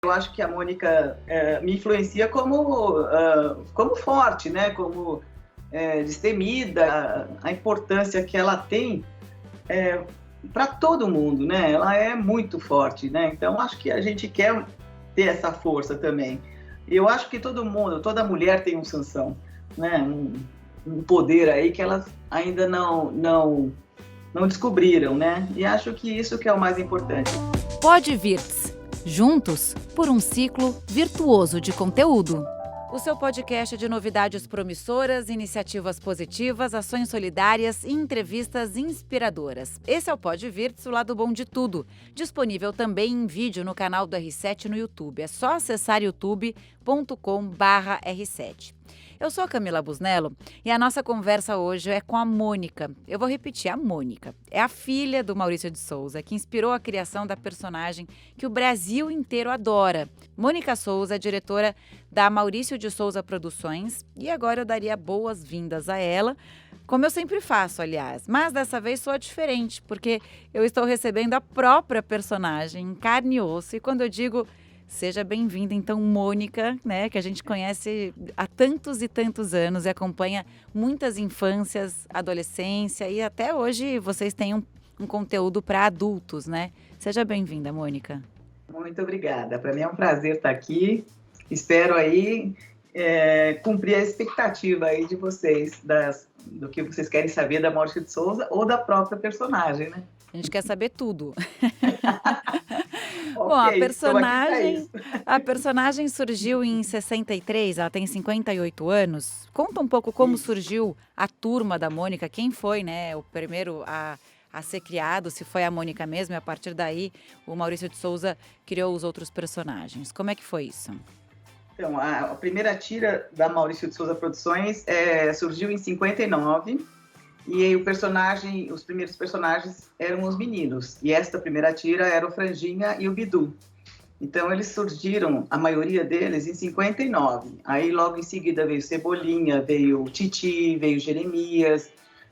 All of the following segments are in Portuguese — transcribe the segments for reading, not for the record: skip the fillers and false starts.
Eu acho que a Mônica me influencia como forte, né? Como destemida, a importância que ela tem para todo mundo, né? Ela é muito forte, né? Então, acho que a gente quer ter essa força também. Eu acho que todo mundo, toda mulher tem um Sansão, né? Um poder aí que elas ainda não descobriram, né? E acho que isso que é o mais importante. Pode Virts, juntos por um ciclo virtuoso de conteúdo. O seu podcast de novidades promissoras, iniciativas positivas, ações solidárias e entrevistas inspiradoras. Esse é o Pode Virts, o lado bom de tudo. Disponível também em vídeo no canal do R7 no YouTube. É só acessar youtube.com/R7. Eu sou a Camila Busnello e a nossa conversa hoje é com a Mônica. Eu vou repetir, a Mônica. É a filha do Maurício de Souza, que inspirou a criação da personagem que o Brasil inteiro adora. Mônica Souza é diretora da Maurício de Souza Produções e agora eu daria boas-vindas a ela, como eu sempre faço, aliás. Mas dessa vez sou diferente, porque eu estou recebendo a própria personagem em carne e osso. E quando eu digo seja bem-vinda, então, Mônica, né, que a gente conhece há tantos e tantos anos e acompanha muitas infâncias, adolescência e até hoje vocês têm um conteúdo para adultos, né? Seja bem-vinda, Mônica. Muito obrigada. Para mim é um prazer estar aqui. Espero aí cumprir a expectativa aí de vocês, do que vocês querem saber da Maurício de Souza ou da própria personagem, né? A gente quer saber tudo. Okay, bom, a personagem surgiu em 63, ela tem 58 anos. Conta um pouco como surgiu a turma da Mônica, quem foi, né, o primeiro a ser criado, se foi a Mônica mesmo, e a partir daí o Maurício de Souza criou os outros personagens. Como é que foi isso? Então, a primeira tira da Maurício de Souza Produções surgiu em 59. E aí os primeiros personagens eram os meninos. E esta primeira tira era o Franjinha e o Bidu. Então eles surgiram, a maioria deles, em 59. Aí logo em seguida veio Cebolinha, veio Titi, veio Jeremias,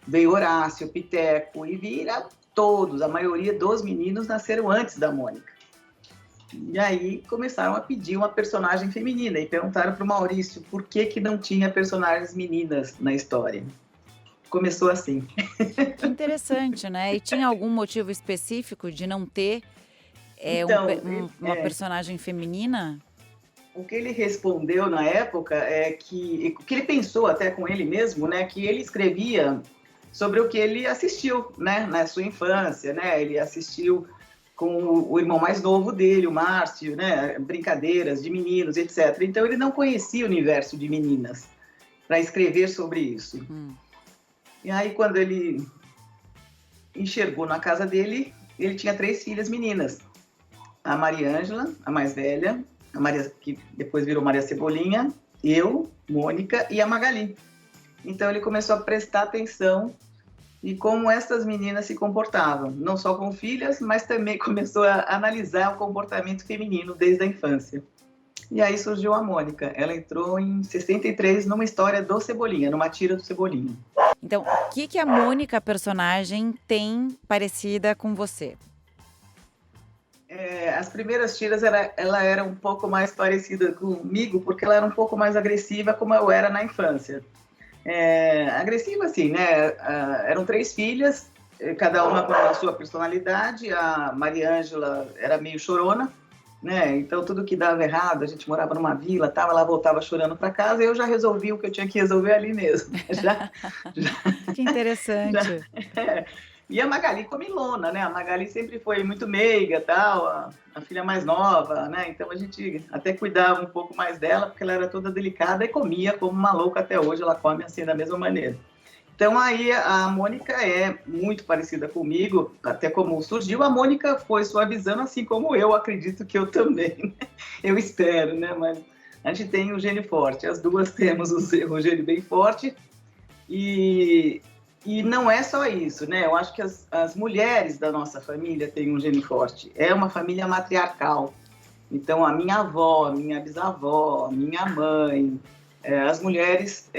veio Horácio, Piteco e vira todos. A maioria dos meninos nasceram antes da Mônica. E aí começaram a pedir uma personagem feminina e perguntaram para o Maurício por que não tinha personagens meninas na história. Começou assim. Que interessante, né? E tinha algum motivo específico de não ter uma personagem feminina? O que ele respondeu na época é que o que ele pensou até com ele mesmo, né? Que ele escrevia sobre o que ele assistiu, né? Na sua infância, né? Ele assistiu com o irmão mais novo dele, o Márcio, né? Brincadeiras de meninos, etc. Então ele não conhecia o universo de meninas para escrever sobre isso. E aí, quando ele enxergou na casa dele, ele tinha 3 filhas meninas. A Mariângela, a mais velha, a Maria, que depois virou Maria Cebolinha, eu, Mônica e a Magali. Então, ele começou a prestar atenção em como essas meninas se comportavam. Não só com filhas, mas também começou a analisar o comportamento feminino desde a infância. E aí surgiu a Mônica. Ela entrou em 63 numa história do Cebolinha, numa tira do Cebolinha. Então, o que a Mônica, personagem, tem parecida com você? As primeiras tiras, ela era um pouco mais parecida comigo, porque ela era um pouco mais agressiva, como eu era na infância. Agressiva, assim, né? Eram 3 filhas, cada uma com a sua personalidade. A Mariângela era meio chorona, né? Então tudo que dava errado, a gente morava numa vila, ela voltava chorando para casa e eu já resolvi o que eu tinha que resolver ali mesmo. Que interessante. E a Magali comilona, né? A Magali sempre foi muito meiga, tal, a filha mais nova, né? Então a gente até cuidava um pouco mais dela, porque ela era toda delicada e comia como uma louca até hoje, ela come assim da mesma maneira. Então aí a Mônica é muito parecida comigo, até como surgiu, a Mônica foi suavizando, assim como eu acredito que eu também, né? Eu espero, né? Mas a gente tem um gene forte, as duas temos um gene bem forte e não é só isso, né? Eu acho que as mulheres da nossa família têm um gene forte, é uma família matriarcal, então a minha avó, a minha bisavó, a minha mãe, as mulheres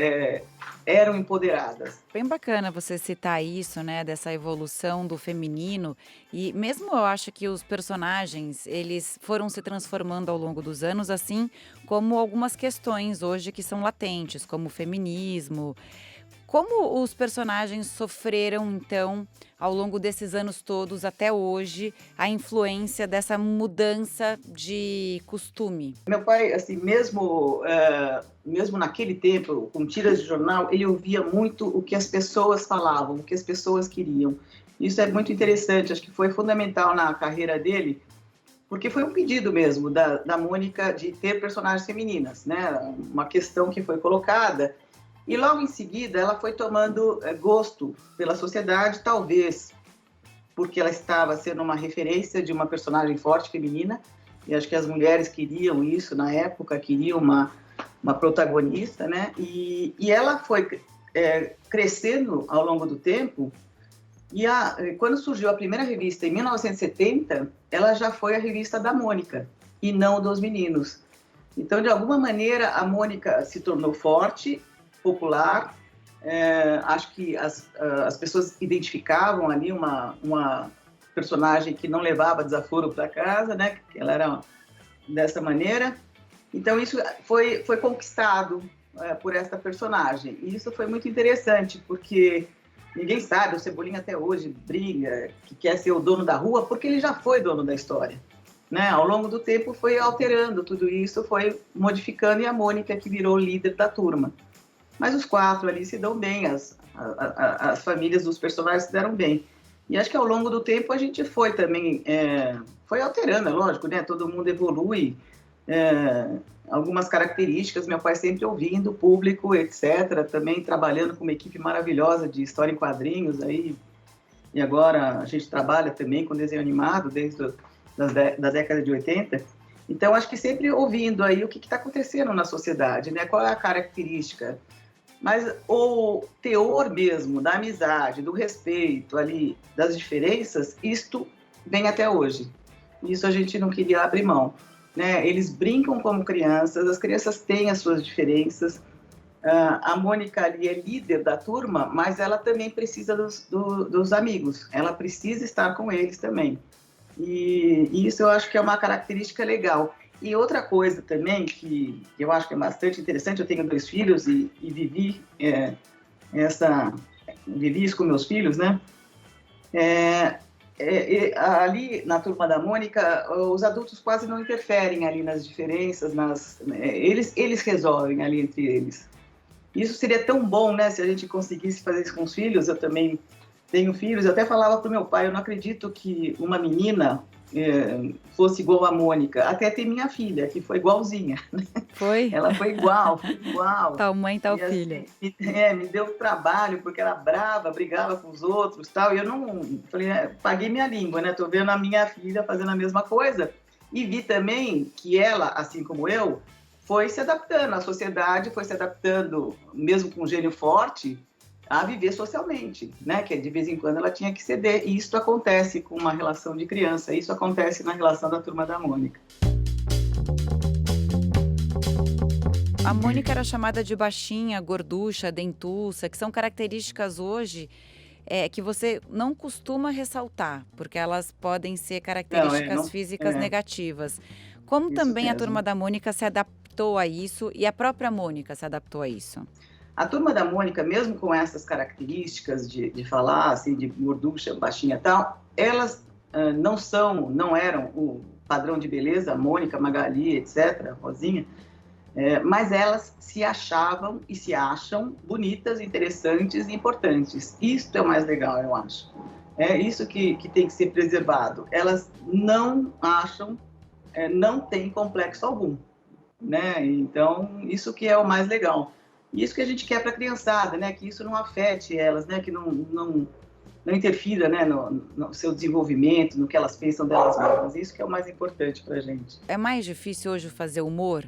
eram empoderadas. Bem bacana você citar isso, né, dessa evolução do feminino e mesmo eu acho que os personagens, eles foram se transformando ao longo dos anos, assim como algumas questões hoje que são latentes, como o feminismo. Como os personagens sofreram, então, ao longo desses anos todos, até hoje, a influência dessa mudança de costume? Meu pai, assim, mesmo naquele tempo, com tiras de jornal, ele ouvia muito o que as pessoas falavam, o que as pessoas queriam. Isso é muito interessante, acho que foi fundamental na carreira dele, porque foi um pedido mesmo da Mônica de ter personagens femininas, né? Uma questão que foi colocada. E logo em seguida ela foi tomando gosto pela sociedade, talvez porque ela estava sendo uma referência de uma personagem forte feminina, e acho que as mulheres queriam isso na época, queriam uma protagonista, né? E ela foi crescendo ao longo do tempo, e quando surgiu a primeira revista, em 1970, ela já foi a revista da Mônica, e não dos meninos. Então, de alguma maneira, a Mônica se tornou forte, popular. Acho que as pessoas identificavam ali uma personagem que não levava desaforo para casa, né? Ela era dessa maneira. Então isso foi conquistado por esta personagem. E isso foi muito interessante, porque ninguém sabe, o Cebolinha até hoje briga, que quer ser o dono da rua, porque ele já foi dono da história. Né? Ao longo do tempo foi alterando tudo isso, foi modificando, e a Mônica que virou líder da turma. Mas os quatro ali se dão bem, as famílias dos personagens se deram bem. E acho que ao longo do tempo a gente foi também, foi alterando, é lógico, né? Todo mundo evolui, algumas características, meu pai sempre ouvindo o público, etc. Também trabalhando com uma equipe maravilhosa de história em quadrinhos, aí, e agora a gente trabalha também com desenho animado desde da década de 80. Então acho que sempre ouvindo aí o que está acontecendo na sociedade, né? Qual é a característica. Mas o teor mesmo da amizade, do respeito ali, das diferenças, isto vem até hoje. Isso a gente não queria abrir mão, né? Eles brincam como crianças, as crianças têm as suas diferenças. A Mônica ali é líder da turma, mas ela também precisa dos amigos. Ela precisa estar com eles também. E isso eu acho que é uma característica legal. E outra coisa também que eu acho que é bastante interessante, eu tenho 2 filhos e vivi isso com meus filhos, né? Ali na turma da Mônica, os adultos quase não interferem ali nas diferenças, eles resolvem ali entre eles. Isso seria tão bom, né, se a gente conseguisse fazer isso com os filhos. Eu também tenho filhos, eu até falava para o meu pai, eu não acredito que uma menina fosse igual a Mônica, até ter minha filha, que foi igualzinha. Foi? Ela foi igual. Tal mãe, tal e, assim, filha. Me deu trabalho, porque era brava, brigava com os outros, tal, e eu não, falei, paguei minha língua, né, tô vendo a minha filha fazendo a mesma coisa, e vi também que ela, assim como eu, foi se adaptando à sociedade, foi se adaptando, mesmo com um gênio forte, a viver socialmente, né? Que de vez em quando ela tinha que ceder. E isso acontece com uma relação de criança, isso acontece na relação da turma da Mônica. A Mônica era chamada de baixinha, gorducha, dentuça, que são características hoje que você não costuma ressaltar, porque elas podem ser características físicas negativas. Como Isso também mesmo. a turma da Mônica se adaptou a isso e a própria Mônica se adaptou a isso? A turma da Mônica, mesmo com essas características de falar, assim, de gorducha, baixinha e tal, elas não eram o padrão de beleza, Mônica, Magali, etc., Rosinha, mas elas se achavam e se acham bonitas, interessantes e importantes. Isso é o mais legal, eu acho. É isso que tem que ser preservado. Elas não acham, não têm complexo algum, né? Então, isso que é o mais legal. Isso que a gente quer para a criançada, né? Que isso não afete elas, né? Que não interfira, né? No seu desenvolvimento, no que elas pensam delas mesmas. Isso que é o mais importante para a gente. É mais difícil hoje fazer humor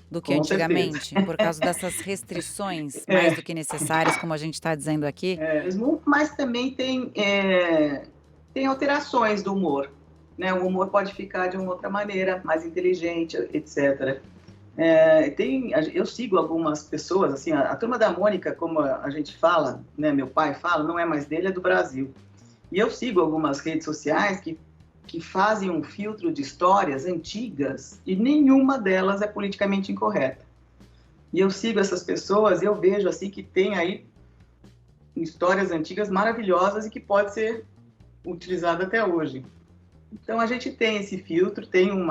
do que Com antigamente? certeza. Por causa dessas restrições mais do que necessárias, como a gente está dizendo aqui? Mas também tem alterações do humor, né? O humor pode ficar de uma outra maneira, mais inteligente, etc. Eu sigo algumas pessoas, assim, a Turma da Mônica, como a gente fala, né, meu pai fala, não é mais dele, é do Brasil. E eu sigo algumas redes sociais que fazem um filtro de histórias antigas e nenhuma delas é politicamente incorreta. E eu sigo essas pessoas e eu vejo assim que tem aí histórias antigas maravilhosas e que pode ser utilizada até hoje. Então a gente tem esse filtro, tem um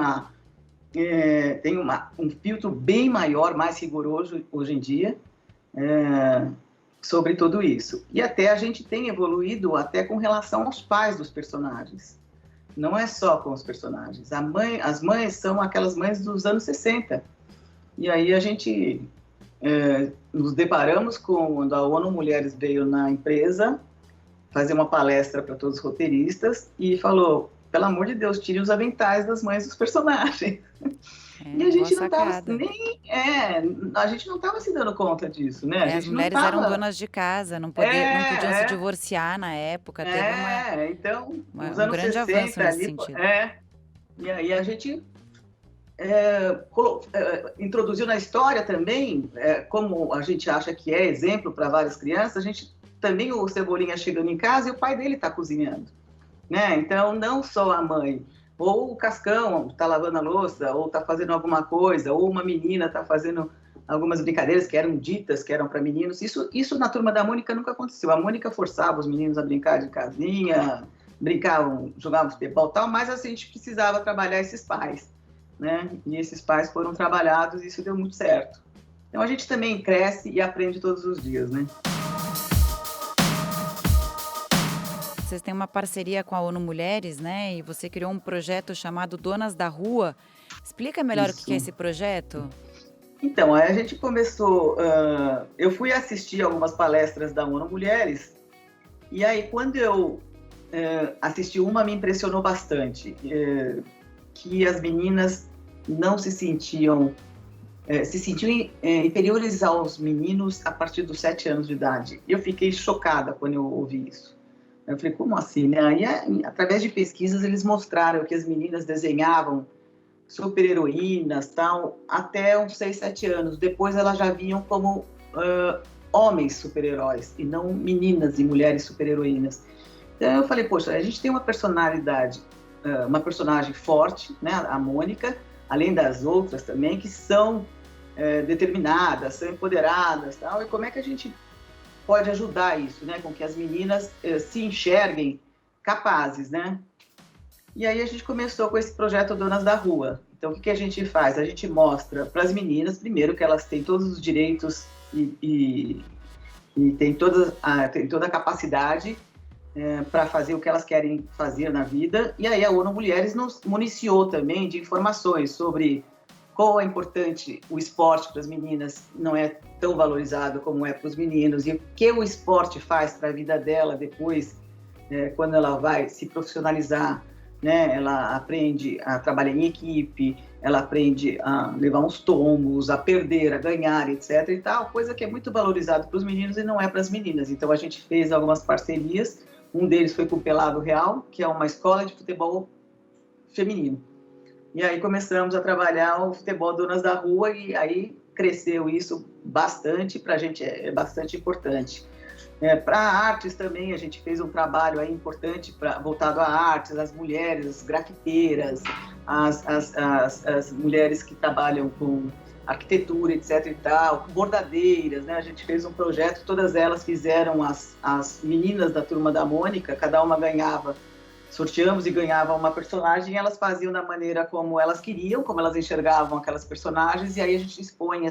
filtro bem maior, mais rigoroso hoje em dia, sobre tudo isso. E até a gente tem evoluído até com relação aos pais dos personagens. Não é só com os personagens. As mães são aquelas mães dos anos 60. E aí a gente nos deparamos quando a ONU Mulheres veio na empresa fazer uma palestra para todos os roteiristas e falou, pelo amor de Deus, tire os aventais das mães dos personagens. E a gente não estava a gente não estava se dando conta disso, né? As mulheres eram donas de casa, não podiam se divorciar na época. Teve então, os um anos grande 60 avanço nesse ali, sentido. E aí a gente introduziu na história também, como a gente acha que é exemplo para várias crianças, a gente também, o Cebolinha chegando em casa e o pai dele está cozinhando, né? Então, não só a mãe, ou o Cascão está lavando a louça, ou está fazendo alguma coisa, ou uma menina está fazendo algumas brincadeiras que eram ditas, que eram para meninos. Isso na Turma da Mônica nunca aconteceu. A Mônica forçava os meninos a brincar de casinha, brincavam, jogavam futebol e tal, mas a gente precisava trabalhar esses pais, né? E esses pais foram trabalhados e isso deu muito certo. Então a gente também cresce e aprende todos os dias, né? Vocês têm uma parceria com a ONU Mulheres, né? E você criou um projeto chamado Donas da Rua. Explica melhor o que é esse projeto? Então, a gente começou... eu fui assistir algumas palestras da ONU Mulheres e aí quando eu assisti uma, me impressionou bastante. Que as meninas não se sentiam inferiores aos meninos a partir dos 7 anos de idade. E eu fiquei chocada quando eu ouvi isso. Eu falei, como assim, né? Aí, através de pesquisas, eles mostraram que as meninas desenhavam super-heroínas, tal, até uns 6, 7 anos. Depois elas já vinham como homens super-heróis, e não meninas e mulheres super-heroínas. Então eu falei, poxa, a gente tem uma personalidade, uma personagem forte, né? A Mônica, além das outras também, que são determinadas, são empoderadas, tal, e como é que a gente pode ajudar isso, né, com que as meninas se enxerguem capazes, né? E aí a gente começou com esse projeto Donas da Rua. Então, o que a gente faz? A gente mostra para as meninas, primeiro, que elas têm todos os direitos e têm toda a capacidade para fazer o que elas querem fazer na vida. E aí a ONU Mulheres nos municiou também de informações sobre qual é importante o esporte para as meninas, não é tão valorizado como é para os meninos, e o que o esporte faz para a vida dela depois, quando ela vai se profissionalizar, né? Ela aprende a trabalhar em equipe, ela aprende a levar uns tombos, a perder, a ganhar, etc. e tal, coisa que é muito valorizada para os meninos e não é para as meninas. Então a gente fez algumas parcerias, um deles foi com o Pelado Real, que é uma escola de futebol feminino. E aí começamos a trabalhar o futebol Donas da Rua e aí cresceu isso bastante, para a gente é bastante importante. Para artes também, a gente fez um trabalho aí importante voltado a artes, as mulheres, as grafiteiras, as mulheres que trabalham com arquitetura, etc. e tal, bordadeiras, né? A gente fez um projeto, todas elas fizeram as meninas da Turma da Mônica, cada uma sorteamos e ganhava uma personagem, e elas faziam da maneira como elas queriam, como elas enxergavam aquelas personagens, e aí a gente expõe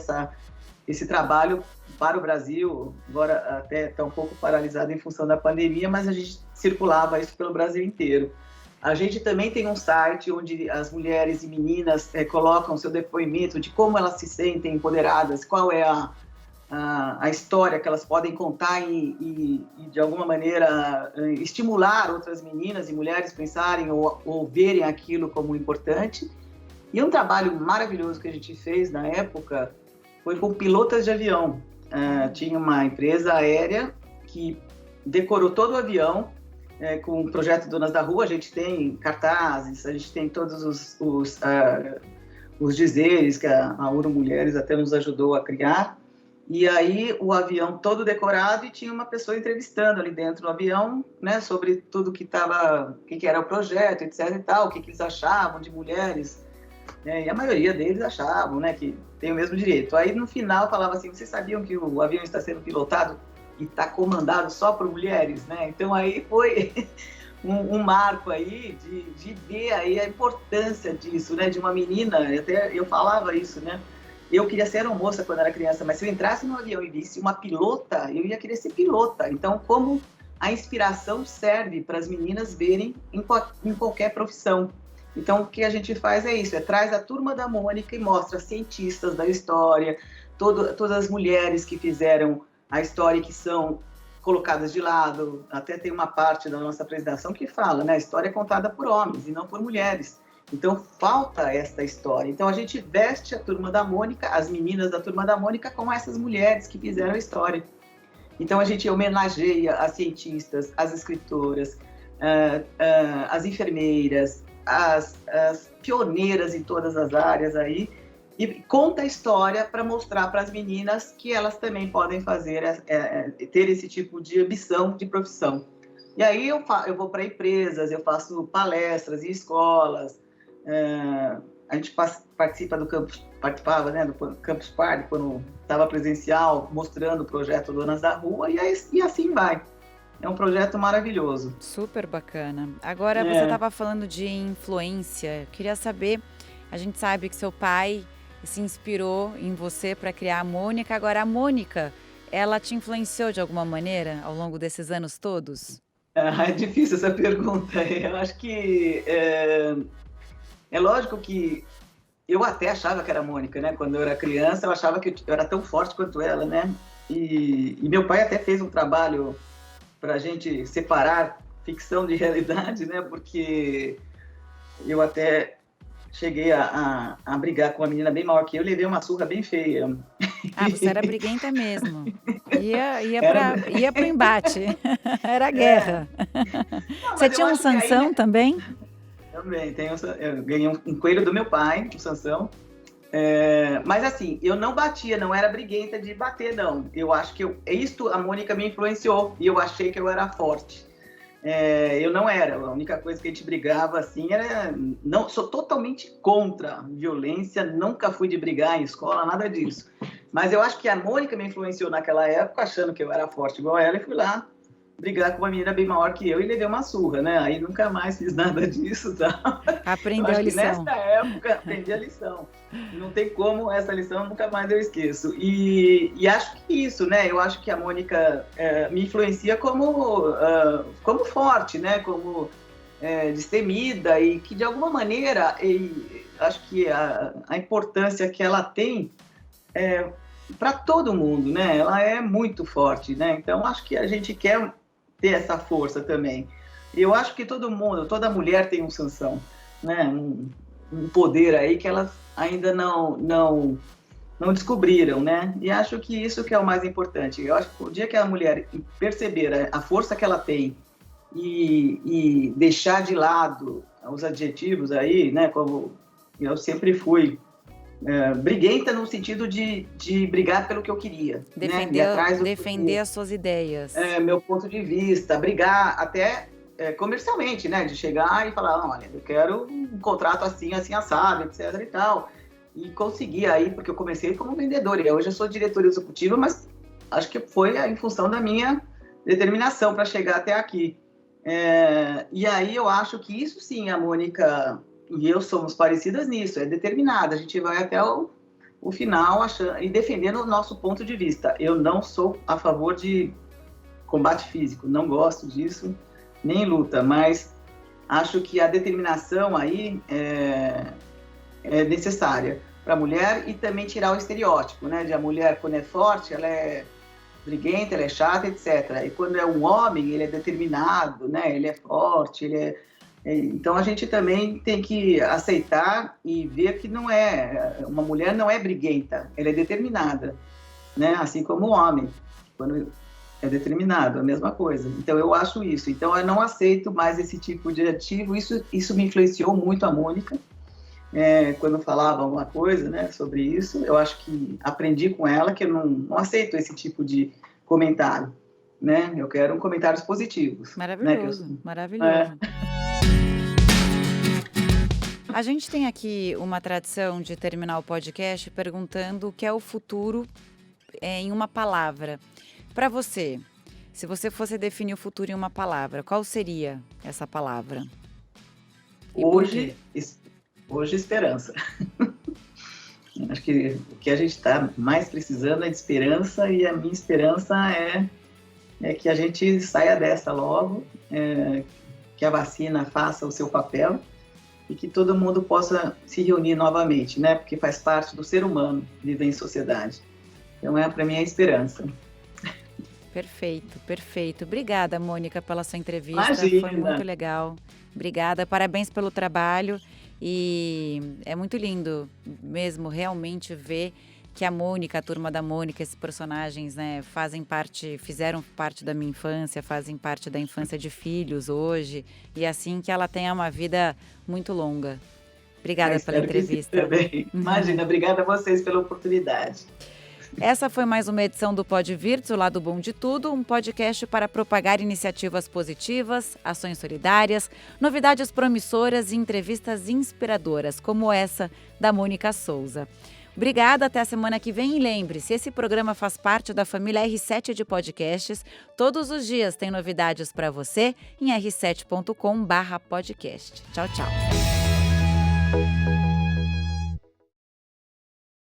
esse trabalho para o Brasil, agora até está um pouco paralisado em função da pandemia, mas a gente circulava isso pelo Brasil inteiro. A gente também tem um site onde as mulheres e meninas colocam seu depoimento de como elas se sentem empoderadas, qual é a história que elas podem contar e de alguma maneira estimular outras meninas e mulheres pensarem ou verem aquilo como importante. E um trabalho maravilhoso que a gente fez na época foi com pilotas de avião. Tinha uma empresa aérea que decorou todo o avião com o projeto Donas da Rua. A gente tem cartazes, a gente tem todos os dizeres que a Uro Mulheres até nos ajudou a criar. E aí o avião todo decorado e tinha uma pessoa entrevistando ali dentro do avião, né, sobre tudo que estava, o que era o projeto, etc e tal, o que eles achavam de mulheres, né, e a maioria deles achavam, né, que tem o mesmo direito. Aí no final falava assim, vocês sabiam que o avião está sendo pilotado e está comandado só por mulheres, né? Então aí foi um marco aí de ver aí a importância disso, né, de uma menina, até eu falava isso, né? Eu queria ser aeromoça quando era criança, mas se eu entrasse no avião e visse uma pilota, eu ia querer ser pilota. Então, como a inspiração serve para as meninas verem em qualquer profissão. Então, o que a gente faz é isso, traz a Turma da Mônica e mostra cientistas da história, todas as mulheres que fizeram a história que são colocadas de lado. Até tem uma parte da nossa apresentação que fala, né, a história é contada por homens e não por mulheres. Então, falta esta história. Então, a gente veste a Turma da Mônica, as meninas da Turma da Mônica, com essas mulheres que fizeram a história. Então, a gente homenageia as cientistas, as escritoras, as enfermeiras, as pioneiras em todas as áreas aí, e conta a história para mostrar para as meninas que elas também podem fazer, ter esse tipo de ambição de profissão. E aí eu vou para empresas, eu faço palestras em escolas, a gente participa do campus, participava, né, do Campus Party, quando estava presencial, mostrando o projeto Donas da Rua, e assim vai. É um projeto maravilhoso. Super bacana. Agora, você estava falando de influência. Eu queria saber, a gente sabe que seu pai se inspirou em você para criar a Mônica. Agora, a Mônica, ela te influenciou de alguma maneira ao longo desses anos todos? É difícil essa pergunta. Eu acho que é lógico que eu até achava que era a Mônica, né? Quando eu era criança, eu achava que eu era tão forte quanto ela, né? E meu pai até fez um trabalho para a gente separar ficção de realidade, né? Porque eu até cheguei a brigar com uma menina bem maior que eu, levei uma surra bem feia. Ah, você era briguenta mesmo. Ia pro embate. Era guerra. Não, você tinha um Sansão aí, também? Também. Eu ganhei um coelho do meu pai, um Sansão. Mas assim, eu não batia, não era briguenta de bater, não. Eu acho que isto a Mônica me influenciou e eu achei que eu era forte. Eu não era. A única coisa que a gente brigava assim era... Não, sou totalmente contra a violência, nunca fui de brigar em escola, nada disso. Mas eu acho que a Mônica me influenciou naquela época, achando que eu era forte igual ela, e fui lá brigar com uma menina bem maior que eu e levei uma surra, né? Aí nunca mais fiz nada disso, tá? Aprendeu a lição. Nessa época, aprendi a lição. Não tem como, essa lição nunca mais eu esqueço. E acho que isso, né? Eu acho que a Mônica me influencia como forte, né? Como destemida e que, de alguma maneira, acho que a importância que ela tem para todo mundo, né? Ela é muito forte, né? Então, acho que a gente quer ter essa força também. Eu acho que toda mulher tem um Sansão, né? Um poder aí que elas ainda não descobriram, né? E acho que isso que é o mais importante. Eu acho que o dia que a mulher perceber a força que ela tem e deixar de lado os adjetivos aí, né? Como eu sempre fui briguenta no sentido de brigar pelo que eu queria. Defender as suas ideias. Meu ponto de vista, brigar até comercialmente, né? De chegar e falar, olha, eu quero um contrato assim, assim, assado, etc e tal. E conseguir aí, porque eu comecei como vendedora, e hoje eu sou diretora executiva, mas acho que foi em função da minha determinação para chegar até aqui. E aí eu acho que isso sim, a Mônica e eu somos parecidas nisso, é determinada, a gente vai até o final e defendendo o nosso ponto de vista. Eu não sou a favor de combate físico, não gosto disso, nem luta, mas acho que a determinação aí é necessária para a mulher e também tirar o estereótipo, né, de a mulher quando é forte, ela é briguenta, ela é chata, etc. E quando é um homem, ele é determinado, né, ele é forte, então a gente também tem que aceitar e ver que uma mulher não é briguenta, ela é determinada, né? Assim como o homem, quando é determinado, a mesma coisa. Então eu acho isso. Então eu não aceito mais esse tipo de adjetivo. Isso me influenciou muito a Mônica. quando falava alguma coisa, né, sobre isso. Eu acho que aprendi com ela que eu não aceito esse tipo de comentário, né? Eu quero comentários positivos, né? Maravilhoso, É, maravilhoso. A gente tem aqui uma tradição de terminar o podcast perguntando o que é o futuro em uma palavra. Para você, se você fosse definir o futuro em uma palavra, qual seria essa palavra? E por quê? hoje, hoje esperança. Acho que o que a gente está mais precisando é de esperança, e a minha esperança é que a gente saia dessa logo, que a vacina faça o seu papel e que todo mundo possa se reunir novamente, né? Porque faz parte do ser humano viver em sociedade. Então, para mim, é a esperança. Perfeito, perfeito. Obrigada, Mônica, pela sua entrevista. Imagina. Foi muito legal. Obrigada, parabéns pelo trabalho. E é muito lindo mesmo realmente ver que a Mônica, a turma da Mônica, esses personagens, né, fizeram parte da minha infância, fazem parte da infância de filhos hoje. E assim que ela tenha uma vida muito longa. Obrigada pela entrevista. Imagina, obrigada a vocês pela oportunidade. Essa foi mais uma edição do Pod Virtus, o lado bom de tudo, um podcast para propagar iniciativas positivas, ações solidárias, novidades promissoras e entrevistas inspiradoras, como essa da Mônica Souza. Obrigada, até a semana que vem. E lembre-se, esse programa faz parte da família R7 de podcasts. Todos os dias tem novidades para você em r7.com/podcast. Tchau, tchau.